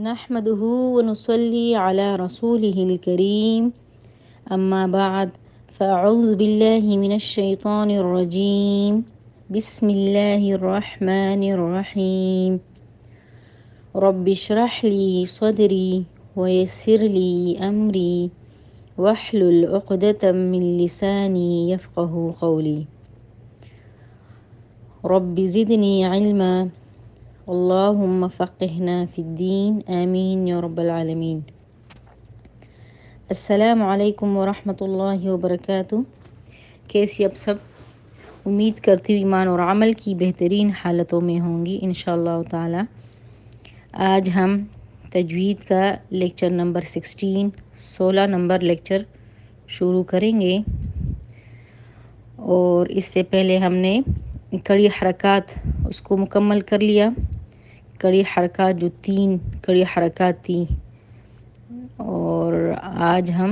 نحمده ونصلي على رسوله الكريم أما بعد فأعوذ بالله من الشيطان الرجيم بسم الله الرحمن الرحيم رب اشرح لي صدري ويسر لي أمري واحلل عقدة من لساني يفقه قولي رب زدني علما اللهم فقهنا في الدين آمين یا رب العالمین۔ السلام علیکم ورحمۃ اللہ وبرکاتہ۔ کیسی اب سب؟ امید کرتی ہوں ایمان اور عمل کی بہترین حالتوں میں ہوں گی انشاءاللہ تعالی۔ آج ہم تجوید کا لیکچر نمبر 16 نمبر لیکچر شروع کریں گے، اور اس سے پہلے ہم نے کڑی حرکات اس کو مکمل کر لیا۔ کڑی حرکات جو 3 کڑی حرکات تھی، اور آج ہم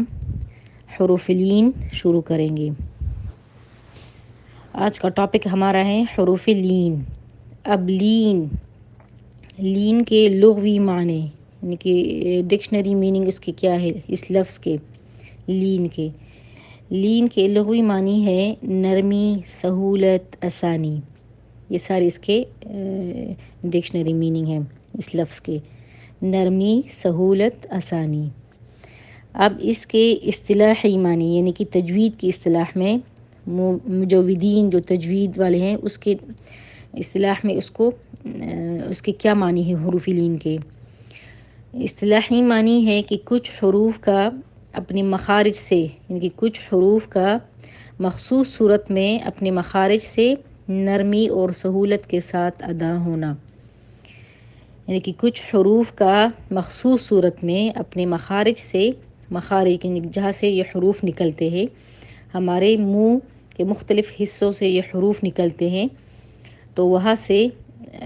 حروف لین شروع کریں گے۔ آج کا ٹاپک ہمارا ہے حروف لین۔ اب لین کے لغوی معنی، یعنی کہ ڈکشنری میننگ اس کے کیا ہے، اس لفظ کے لین کے لغوی معنی ہے نرمی، سہولت، آسانی۔ یہ سارے اس کے ڈکشنری میننگ ہے اس لفظ کے، نرمی، سہولت، آسانی۔ اب اس کے اصطلاحی معنی، یعنی کہ تجوید کی اصطلاح میں مجودین جو تجوید والے ہیں اس کے اصطلاح میں اس کے کیا معنی ہے حروف لین کے؟ اصطلاحی معنی ہے کہ کچھ حروف کا اپنے مخارج سے، یعنی کہ کچھ حروف کا مخصوص صورت میں اپنے مخارج سے نرمی اور سہولت کے ساتھ ادا ہونا، یعنی کہ کچھ حروف کا مخصوص صورت میں اپنے مخارج یعنی جہاں سے یہ حروف نکلتے ہیں، ہمارے منہ کے مختلف حصوں سے یہ حروف نکلتے ہیں، تو وہاں سے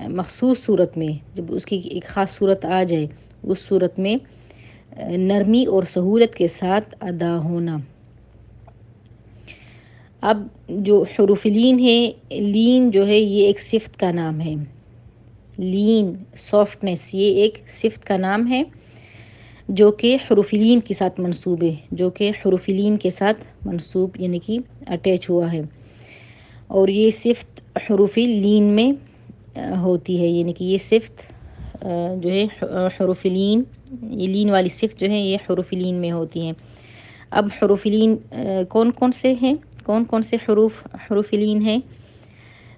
مخصوص صورت میں جب اس کی ایک خاص صورت آ جائے، اس صورت میں نرمی اور سہولت کے ساتھ ادا ہونا۔ اب جو حروف لین ہے، لین جو ہے یہ ایک صفت کا نام ہے۔ لین، سافٹنس، یہ ایک صفت کا نام ہے جو کہ حروف لین کے ساتھ منسوب ہے، یعنی کہ اٹیچ ہوا ہے، اور یہ صفت حروف لین میں ہوتی ہے، یعنی کہ یہ صفت جو ہے حروف لین، یہ لین والی صفت جو ہے یہ حروف لین میں ہوتی ہیں۔ اب حروف لین کون کون سے حروف لین ہیں؟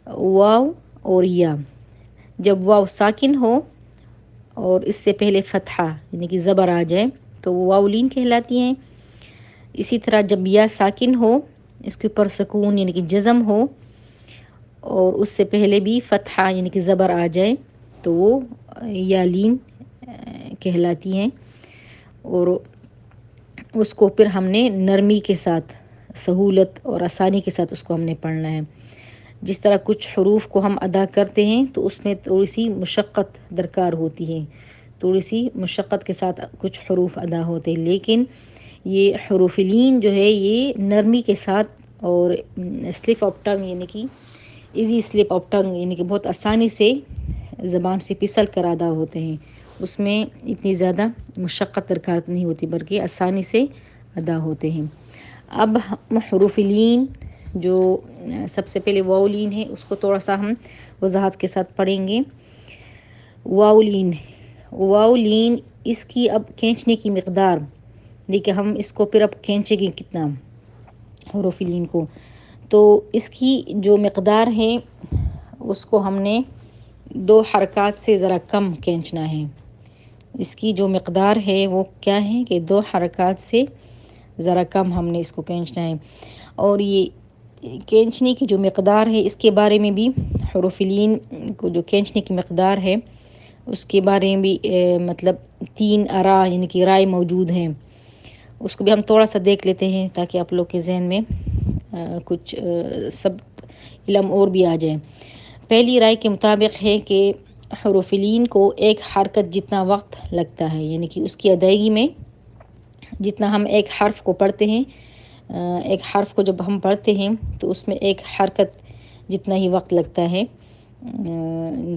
واو اور یا۔ جب واو ساکن ہو اور اس سے پہلے فتحہ یعنی کہ زبر آ جائے تو وہ واو لین کہلاتی ہیں۔ اسی طرح جب یا ساکن ہو، اس کے اوپر سکون یعنی کہ جزم ہو، اور اس سے پہلے بھی فتحہ یعنی کہ زبر آ جائے تو وہ یا لین کہلاتی ہیں، اور اس کو پھر ہم نے نرمی کے ساتھ، سہولت اور آسانی کے ساتھ اس کو ہم نے پڑھنا ہے۔ جس طرح کچھ حروف کو ہم ادا کرتے ہیں تو اس میں تھوڑی سی مشقت درکار ہوتی ہے، تھوڑی سی مشقت کے ساتھ کچھ حروف ادا ہوتے ہیں، لیکن یہ حروف لین جو ہے یہ نرمی کے ساتھ اور سلپ آف ٹنگ یعنی کہ ایزی سلپ آف ٹنگ یعنی کہ بہت آسانی سے زبان سے پھسل کر ادا ہوتے ہیں۔ اس میں اتنی زیادہ مشقت درکار نہیں ہوتی بلکہ آسانی سے ادا ہوتے ہیں۔ اب ہم حروف لین جو سب سے پہلے واو لین ہے اس کو تھوڑا سا ہم وضاحت کے ساتھ پڑھیں گے۔ واو لین اس کی اب کھینچنے کی مقدار، لیکن ہم اس کو پھر اب کھینچیں گے کتنا حروف لین کو، تو اس کی جو مقدار ہے اس کو ہم نے 2 حرکات سے ذرا کم کھینچنا ہے۔ اس کی جو مقدار ہے وہ کیا ہے کہ 2 حرکات سے ذرا کم ہم نے اس کو کھینچنا ہے، اور یہ کھینچنے کی جو مقدار ہے اس کے بارے میں بھی حروف لین کو جو کھینچنے کی مقدار ہے اس کے بارے میں بھی 3 آراء یعنی کہ رائے موجود ہیں۔ اس کو بھی ہم تھوڑا سا دیکھ لیتے ہیں تاکہ آپ لوگ کے ذہن میں کچھ سب علم اور بھی آ جائے۔ پہلی رائے کے مطابق ہے کہ حروف لین کو 1 حرکت جتنا وقت لگتا ہے، یعنی کہ اس کی ادائیگی میں جتنا ہم ایک حرف کو پڑھتے ہیں، ایک حرف کو جب ہم پڑھتے ہیں تو اس میں 1 حرکت جتنا ہی وقت لگتا ہے،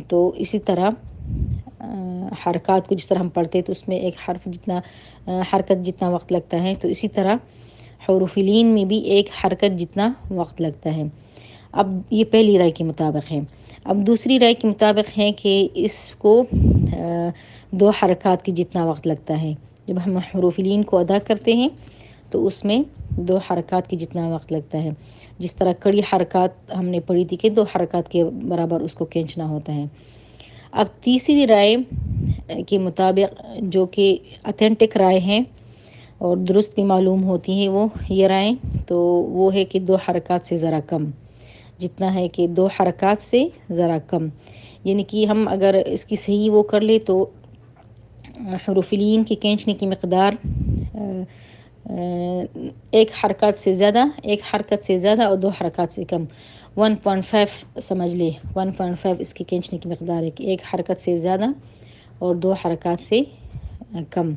تو اسی طرح حرکات کو جس طرح ہم پڑھتے تو اس میں ایک حرف جتنا حرکت جتنا وقت لگتا ہے، تو اسی طرح حروف لین میں بھی ایک حرکت جتنا وقت لگتا ہے۔ اب یہ پہلی رائے کے مطابق ہے۔ اب دوسری رائے کے مطابق ہے کہ اس کو 2 حرکات کی جتنا وقت لگتا ہے۔ جب ہم حروف لین کو ادا کرتے ہیں تو اس میں 2 حرکات کی جتنا وقت لگتا ہے، جس طرح کڑی حرکات ہم نے پڑھی تھی کہ 2 حرکات کے برابر اس کو کھینچنا ہوتا ہے۔ اب تیسری رائے کے مطابق جو کہ اتھینٹک رائے ہے اور درست بھی معلوم ہوتی ہے، وہ یہ رائے تو وہ ہے کہ 2 حرکات سے ذرا کم، جتنا ہے کہ 2 حرکات سے ذرا کم، یعنی کہ ہم اگر اس کی صحیح وہ کر لے تو حروف لین کی کھینچنے کی مقدار 1 حرکت سے زیادہ اور 2 حرکات سے کم، 1.5 سمجھ لے، 1.5 اس کی کھینچنے کی مقدار ہے کہ 1 حرکت سے زیادہ اور 2 حرکات سے کم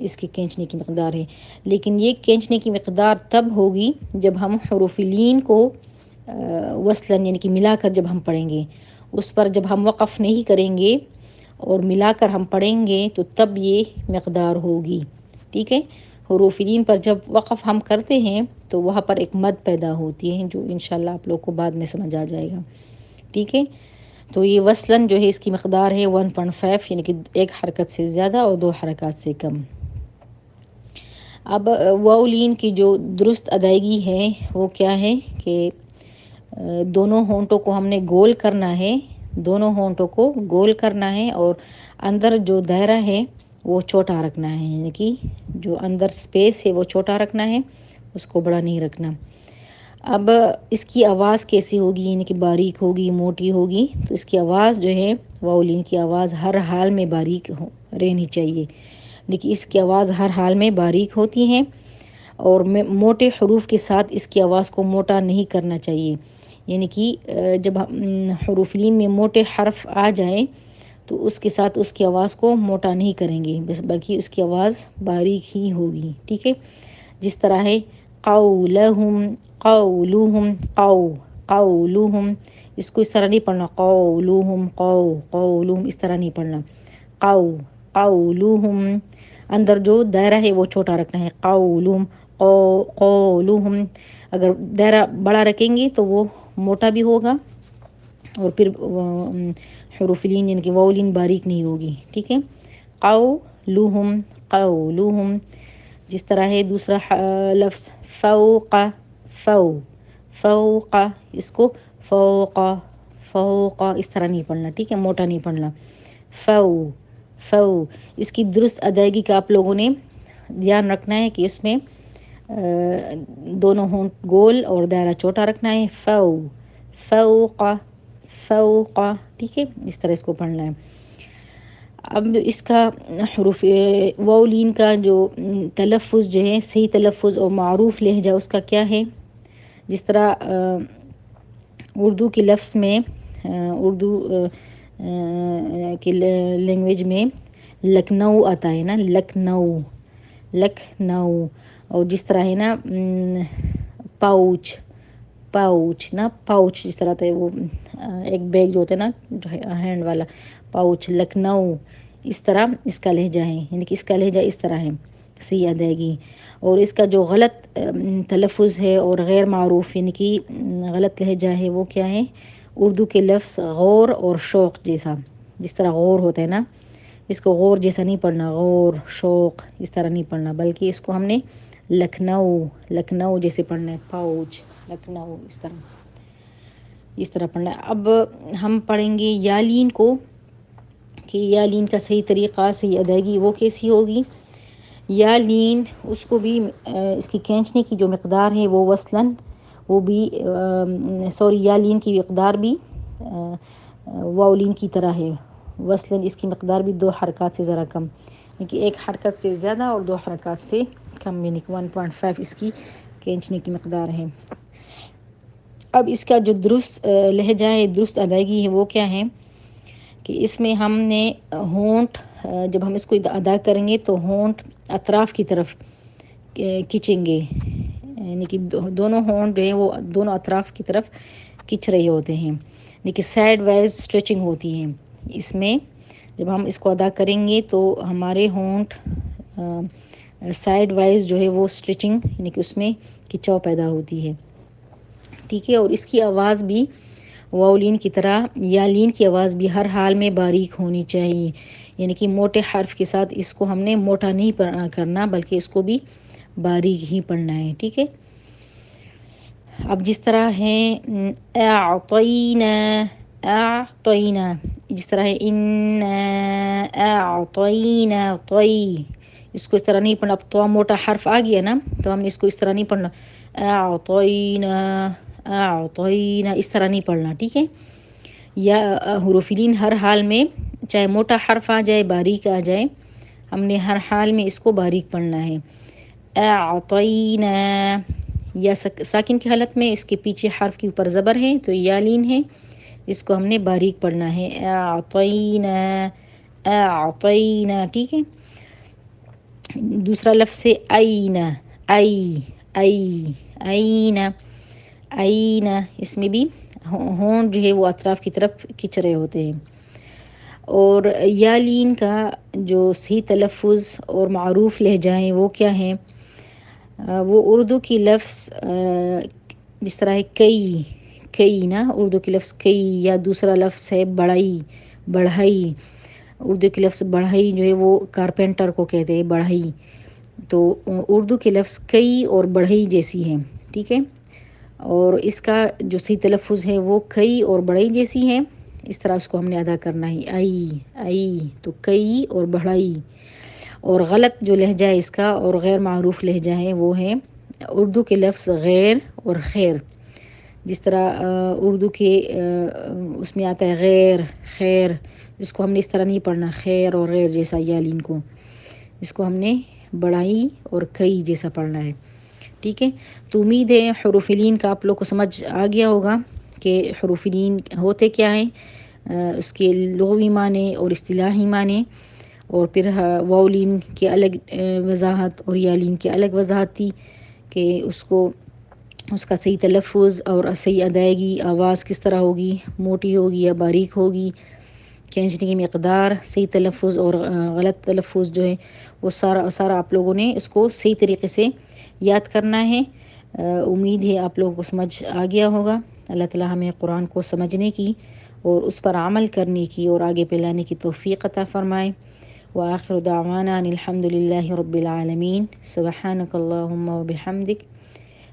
اس کی کھینچنے کی مقدار ہے۔ لیکن یہ کھینچنے کی مقدار تب ہوگی جب ہم حروف لین کو وصلاً یعنی کہ ملا کر جب ہم پڑھیں گے، اس پر جب ہم وقف نہیں کریں گے اور ملا کر ہم پڑھیں گے تو تب یہ مقدار ہوگی، ٹھیک ہے۔ حروف لین پر جب وقف ہم کرتے ہیں تو وہاں پر ایک مد پیدا ہوتی ہے جو انشاءاللہ آپ لوگ کو بعد میں سمجھ آ جائے گا، ٹھیک ہے۔ تو یہ وصلاً جو ہے اس کی مقدار ہے 1.5 یعنی کہ 1 حرکت سے زیادہ اور 2 حرکات سے کم۔ اب واو لین کی جو درست ادائیگی ہے وہ کیا ہے کہ دونوں ہونٹوں کو ہم نے گول کرنا ہے، اور اندر جو دائرہ ہے وہ چھوٹا رکھنا ہے، یعنی کہ جو اندر سپیس ہے وہ چھوٹا رکھنا ہے، اس کو بڑا نہیں رکھنا۔ اب اس کی آواز کیسی ہوگی، یعنی کہ باریک ہوگی، موٹی ہوگی، تو اس کی آواز جو ہے واو لین کی آواز ہر حال میں باریک رہنی چاہیے، لیکن اس کی آواز ہر حال میں باریک ہوتی ہے اور موٹے حروف کے ساتھ اس کی آواز کو موٹا نہیں کرنا چاہیے، یعنی کہ جب حروف لین میں موٹے حرف آ جائیں تو اس کے ساتھ اس کی آواز کو موٹا نہیں کریں گے، بلکہ اس کی آواز باریک ہی ہوگی، ٹھیک ہے۔ جس طرح ہے قولہم، قولہم، قولہم، اس کو اس طرح نہیں پڑھنا، قولہم، قولہم اس طرح نہیں پڑھنا، قولہم، اندر جو دائرہ ہے وہ چھوٹا رکھنا ہے، قولہم، قولہم، اگر دائرہ بڑا رکھیں گے تو وہ موٹا بھی ہوگا اور پھر حروف لین یعنی کہ واو لین باریک نہیں ہوگی، ٹھیک ہے۔ قولہم، قولہم، جس طرح ہے دوسرا لفظ فوق، فوق، اس کو فوق اس طرح نہیں پڑھنا، ٹھیک ہے، موٹا نہیں پڑھنا، فو، اس کی درست ادائیگی کا آپ لوگوں نے دھیان رکھنا ہے کہ اس میں دونوں ہونٹ گول اور دائرہ چھوٹا رکھنا ہے، فوق، ٹھیک ہے، اس طرح اس کو پڑھنا ہے۔ اب اس کا حروف واو لین کا جو تلفظ جو ہے، صحیح تلفظ اور معروف لہجہ اس کا کیا ہے، جس طرح اردو کے لفظ میں اردو کی لینگویج میں لکھنؤ آتا ہے نا، لکھنؤ، اور جس طرح ہے نا پاؤچ نا، پاؤچ جس طرح ہے وہ ایک بیگ جو ہوتا ہے نا جو ہے ہینڈ والا پاؤچ، لکھنؤ، اس طرح اس کا لہجہ ہے، یعنی کہ اس کا لہجہ اس طرح ہے، صحیح ادائیگی۔ اور اس کا جو غلط تلفظ ہے اور غیر معروف یعنی کہ غلط لہجہ ہے وہ کیا ہے، اردو کے لفظ غور اور شوق جیسا، جس طرح غور ہوتا ہے نا، اس کو غور جیسا نہیں پڑھنا، غور، شوق اس طرح نہیں پڑھنا، بلکہ اس کو ہم نے لکھنؤ جیسے پڑھنا ہے، پاؤچ، لکھنؤ، اس طرح پڑھنا ہے۔ اب ہم پڑھیں گے یا لین کو، کہ یا لین کا صحیح طریقہ، صحیح ادائیگی وہ کیسی ہوگی۔ یا لین اس کو بھی اس کی کھینچنے کی جو مقدار ہے وہ وصلاً وہ بھی یا لین کی مقدار بھی واو لین کی طرح ہے، وصلاً اس کی مقدار بھی 2 حرکات سے ذرا کم، یعنی کہ 1 حرکت سے زیادہ اور 2 حرکات سے کم، یعنی کہ 1.5 اس کی کھینچنے کی مقدار ہے۔ اب اس کا جو درست لہجہ ہے، درست ادائیگی ہے وہ کیا ہے کہ اس میں ہم نے ہونٹ جب ہم اس کو ادا کریں گے تو ہونٹ اطراف کی طرف کھینچیں گے، یعنی کہ دونوں ہونٹ جو ہیں وہ دونوں اطراف کی طرف کھنچ رہے ہوتے ہیں، لیکن سائیڈ وائز اسٹریچنگ ہوتی ہے اس میں، جب ہم اس کو ادا کریں گے تو ہمارے ہونٹ سائڈ وائز جو ہے وہ اسٹریچنگ یعنی کہ اس میں کھچاؤ پیدا ہوتی ہے، ٹھیک ہے۔ اور اس کی آواز بھی واؤلین کی طرح یا لین کی آواز بھی ہر حال میں باریک ہونی چاہیے، یعنی کہ موٹے حرف کے ساتھ اس کو ہم نے موٹا نہیں کرنا بلکہ اس کو بھی باریک ہی پڑھنا ہے، ٹھیک ہے۔ اب جس طرح ہے اعطینا، اعطینا، جس طرح ہے ان اعطینا طی، اس کو اس طرح نہیں پڑھنا۔ اب تو موٹا حرف آ گیا نا تو ہم نے اس کو اس طرح نہیں پڑھنا، اعطینا، اعطینا، اس طرح نہیں پڑھنا، ٹھیک ہے۔ یا حروف لین ہر حال میں چاہے موٹا حرف آ جائے باریک آ جائے، ہم نے ہر حال میں اس کو باریک پڑھنا ہے۔ اعطینا، یا ساکن کی حالت میں اس کے پیچھے حرف کے اوپر زبر ہے تو یا لین ہے، اس کو ہم نے باریک پڑھنا ہے، اعطینا، اعطینا، ٹھیک ہے۔ دوسرا لفظ ہے اینا، اینا، اینا، اس میں بھی ہونٹ جو ہے وہ اطراف کی طرف کھچ رہے ہوتے ہیں۔ اور یا لین کا جو صحیح تلفظ اور معروف لہجہ ہیں وہ کیا ہیں؟ وہ اردو کی لفظ جس طرح ہے کئی نا، اردو کی لفظ کئی، یا دوسرا لفظ ہے بڑھائی، اردو کی لفظ بڑھائی جو ہے وہ کارپینٹر کو کہتے ہیں بڑھائی، تو اردو کے لفظ کئی اور بڑھئی جیسی ہے، ٹھیک ہے۔ اور اس کا جو صحیح تلفظ ہے وہ کئی اور بڑھئی جیسی ہے، اس طرح اس کو ہم نے ادا کرنا ہے، ای تو کئی اور بڑھئی۔ اور غلط جو لہجہ ہے اس کا اور غیر معروف لہجہ ہے وہ ہے اردو کے لفظ غیر اور خیر، جس طرح اردو کے اس میں آتا ہے غیر، خیر، اس کو ہم نے اس طرح نہیں پڑھنا، خیر اور غیر جیسا یا لین کو، اس کو ہم نے بڑائی اور کئی جیسا پڑھنا ہے، ٹھیک ہے۔ تو امید ہے حروف لین کا آپ لوگ کو سمجھ آ گیا ہوگا کہ حروف لین ہوتے کیا ہیں، اس کے لغوی معنی اور اصطلاحی معنی، اور پھر واو لین کی الگ وضاحت اور یا لین کی الگ وضاحت تھی کہ اس کا صحیح تلفظ اور صحیح ادائیگی، آواز کس طرح ہوگی، موٹی ہوگی یا باریک ہوگی، کھینچنے کی مقدار، صحیح تلفظ اور غلط تلفظ جو ہے وہ سارا آپ لوگوں نے اس کو صحیح طریقے سے یاد کرنا ہے۔ امید ہے آپ لوگوں کو سمجھ آ گیا ہوگا۔ اللہ تعالی ہمیں قرآن کو سمجھنے کی اور اس پر عمل کرنے کی اور آگے پھیلانے کی توفیق عطا فرمائے۔ وآخر دعوانا ان الحمد للہ رب العالمین، سبحانک اللہم وبحمدک،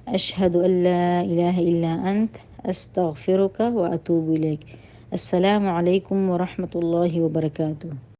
اشہد ان لا الہ الا انت، استغفرک واتوب الیک۔ السلام علیکم ورحمۃ اللہ وبرکاتہ۔